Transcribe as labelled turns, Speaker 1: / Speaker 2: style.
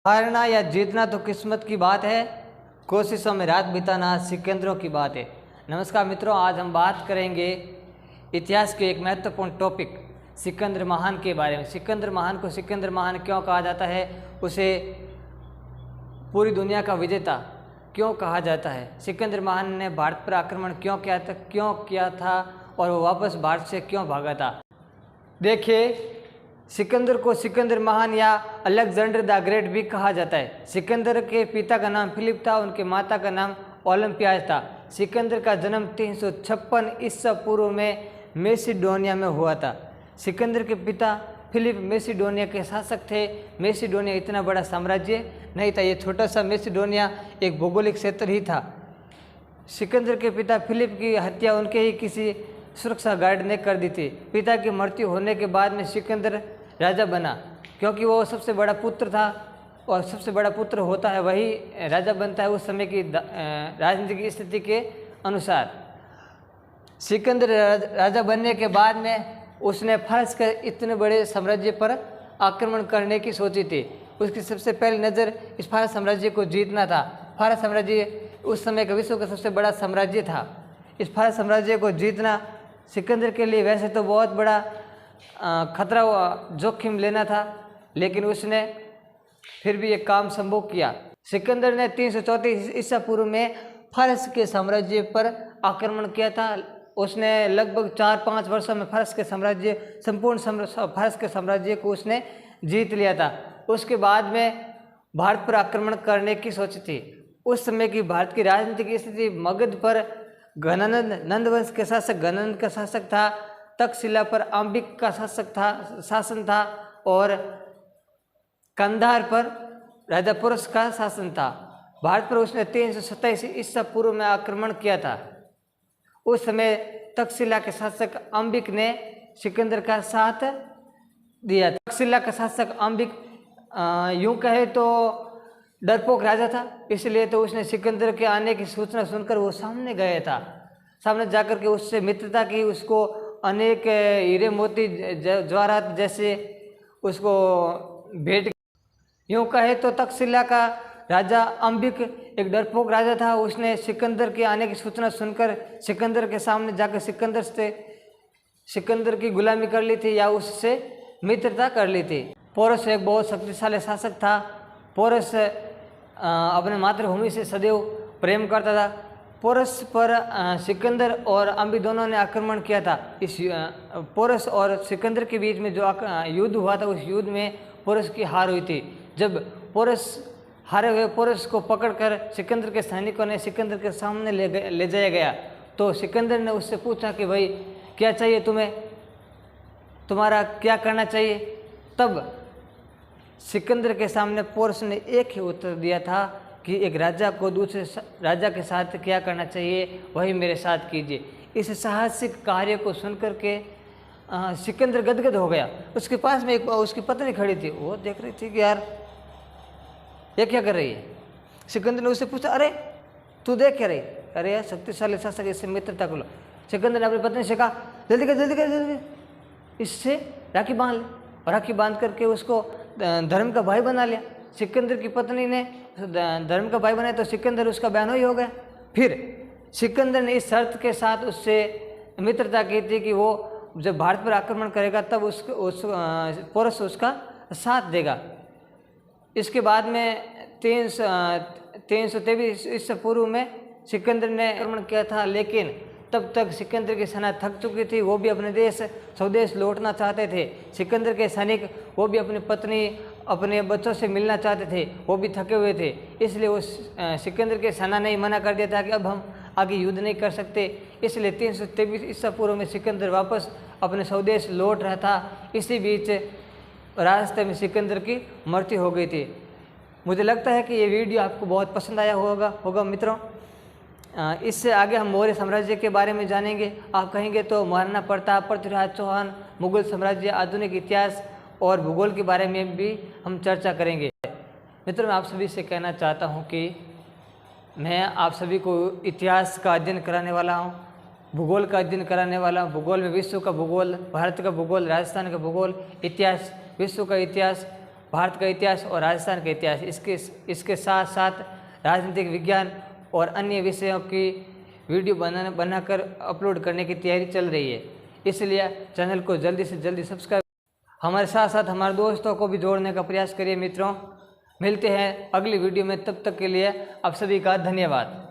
Speaker 1: हारना या जीतना तो किस्मत की बात है, कोशिशों में रात बिताना सिकंदरों की बात है। नमस्कार मित्रों, आज हम बात करेंगे इतिहास के एक महत्वपूर्ण टॉपिक सिकंदर महान के बारे में। सिकंदर महान को सिकंदर महान क्यों कहा जाता है, उसे पूरी दुनिया का विजेता क्यों कहा जाता है, सिकंदर महान ने भारत पर आक्रमण क्यों किया था और वो वापस भारत से क्यों भागा था। देखिए, सिकंदर को सिकंदर महान या अलेक्जेंडर द ग्रेट भी कहा जाता है। सिकंदर के पिता का नाम फिलिप था, उनके माता का नाम ओलंपियाज था। सिकंदर का जन्म 356 ईसा पूर्व में मैसिडोनिया में हुआ था। सिकंदर के पिता फिलिप मैसिडोनिया के शासक थे। मैसिडोनिया इतना बड़ा साम्राज्य नहीं था, ये छोटा सा मैसिडोनिया एक भौगोलिक क्षेत्र ही था। सिकंदर के पिता फिलिप की हत्या उनके ही किसी सुरक्षा गार्ड ने कर दी थी। पिता की मृत्यु होने के बाद में सिकंदर राजा बना, क्योंकि वो सबसे बड़ा पुत्र था और सबसे बड़ा पुत्र होता है वही राजा बनता है उस समय की राजनीतिक स्थिति के अनुसार। सिकंदर राजा बनने के बाद में उसने फारस के इतने बड़े साम्राज्य पर आक्रमण करने की सोची थी। उसकी सबसे पहली नज़र इस फारस साम्राज्य को जीतना था। फारस साम्राज्य उस समय का विश्व का सबसे बड़ा साम्राज्य था। इस फारस साम्राज्य को जीतना सिकंदर के लिए वैसे तो बहुत बड़ा खतरा जोखिम लेना था, लेकिन उसने फिर भी एक काम संभव किया। सिकंदर ने 334 ईसा पूर्व में फारस के साम्राज्य पर आक्रमण किया था। उसने लगभग 4-5 वर्षों में फारस के फारस के साम्राज्य को उसने जीत लिया था। उसके बाद में भारत पर आक्रमण करने की सोच थी। उस समय की भारत की राजनीतिक स्थिति मगध पर नंद वंश के शासक गणनंद का शासक था, तक्षशिला पर अंबिक का शासन था और कंधार पर राजा पुरुष का शासन था। भारत पर उसने 327 ईसा पूर्व में आक्रमण किया था। उस समय तक्षशिला के शासक अंबिक ने सिकंदर का साथ दिया। तक्षशिला का शासक अंबिक यूं कहे तो डरपोक राजा था, इसलिए तो उसने सिकंदर के आने की सूचना सुनकर वो सामने गया था। सामने जाकर के उससे मित्रता की, उसको अनेक हीरे मोती जवाहरात जैसे उसको भेंट। यूँ कहे तो तक्षशिला का राजा अंबिक एक डरपोक राजा था। उसने सिकंदर के आने की सूचना सुनकर सिकंदर के सामने जाकर सिकंदर की गुलामी कर ली थी या उससे मित्रता कर ली थी। पोरस एक बहुत शक्तिशाली शासक था। पोरस अपने मातृभूमि से सदैव प्रेम करता था। पोरस पर सिकंदर और अंबिक दोनों ने आक्रमण किया था। इस पोरस और सिकंदर के बीच में जो युद्ध हुआ था, उस युद्ध में पोरस की हार हुई थी। जब हारे हुए पोरस को पकड़कर सिकंदर के सैनिकों ने सिकंदर के सामने ले जाया गया, तो सिकंदर ने उससे पूछा कि भाई क्या चाहिए तुम्हें, तुम्हारा क्या करना चाहिए। तब सिकंदर के सामने पोरस ने एक ही उत्तर दिया था कि एक राजा को दूसरे राजा के साथ क्या करना चाहिए वही मेरे साथ कीजिए। इस साहसिक कार्य को सुनकर के सिकंदर गदगद हो गया। उसके पास में उसकी पत्नी खड़ी थी, वो देख रही थी कि यार ये क्या कर रही है। सिकंदर ने उससे पूछा, अरे तू देख क्या रही। अरे यार शक्तिशाली शासक, इससे मित्रता को लो। सिकंदर ने अपनी पत्नी से कहा, जल्दी कर, इससे राखी बांध ले। और राखी बांध करके उसको धर्म का भाई बना लिया। सिकंदर की पत्नी ने धर्म का भाई बनाया तो सिकंदर उसका बहनोई ही हो गया। फिर सिकंदर ने इस शर्त के साथ उससे मित्रता की थी कि वो जब भारत पर आक्रमण करेगा तब पोरस उसका साथ देगा। इसके बाद में 323 ईसा पूर्व में सिकंदर ने आक्रमण किया था, लेकिन तब तक सिकंदर की सेना थक चुकी थी। वो भी अपने स्वदेश लौटना चाहते थे। सिकंदर के सैनिक वो भी अपनी पत्नी अपने बच्चों से मिलना चाहते थे, वो भी थके हुए थे। इसलिए उस सिकंदर के सेना ने मना कर दिया था कि अब हम आगे युद्ध नहीं कर सकते। इसलिए 323 ईसा पूर्व में सिकंदर वापस अपने स्वदेश लौट रहा था। इसी बीच रास्ते में सिकंदर की मृत्यु हो गई थी। मुझे लगता है कि ये वीडियो आपको बहुत पसंद आया होगा मित्रों। इससे आगे हम मौर्य साम्राज्य के बारे में जानेंगे। आप कहेंगे तो महाराणा प्रताप, पृथ्वीराज चौहान, मुगल साम्राज्य, आधुनिक इतिहास और भूगोल के बारे में भी हम चर्चा करेंगे। मित्रों, मैं आप सभी से कहना चाहता हूं कि मैं आप सभी को इतिहास का अध्ययन कराने वाला हूं, भूगोल का अध्ययन कराने वाला हूं। भूगोल में विश्व का भूगोल, भारत का भूगोल, राजस्थान का भूगोल, इतिहास, विश्व का इतिहास भारत का इतिहास और राजस्थान का इतिहास, इसके साथ साथ राजनीतिक विज्ञान और अन्य विषयों की वीडियो बनाकर अपलोड करने की तैयारी चल रही है। इसलिए चैनल को जल्दी से जल्दी सब्सक्राइब, हमारे साथ साथ हमारे दोस्तों को भी जोड़ने का प्रयास करिए। मित्रों, मिलते हैं अगली वीडियो में, तब तक के लिए आप सभी का धन्यवाद।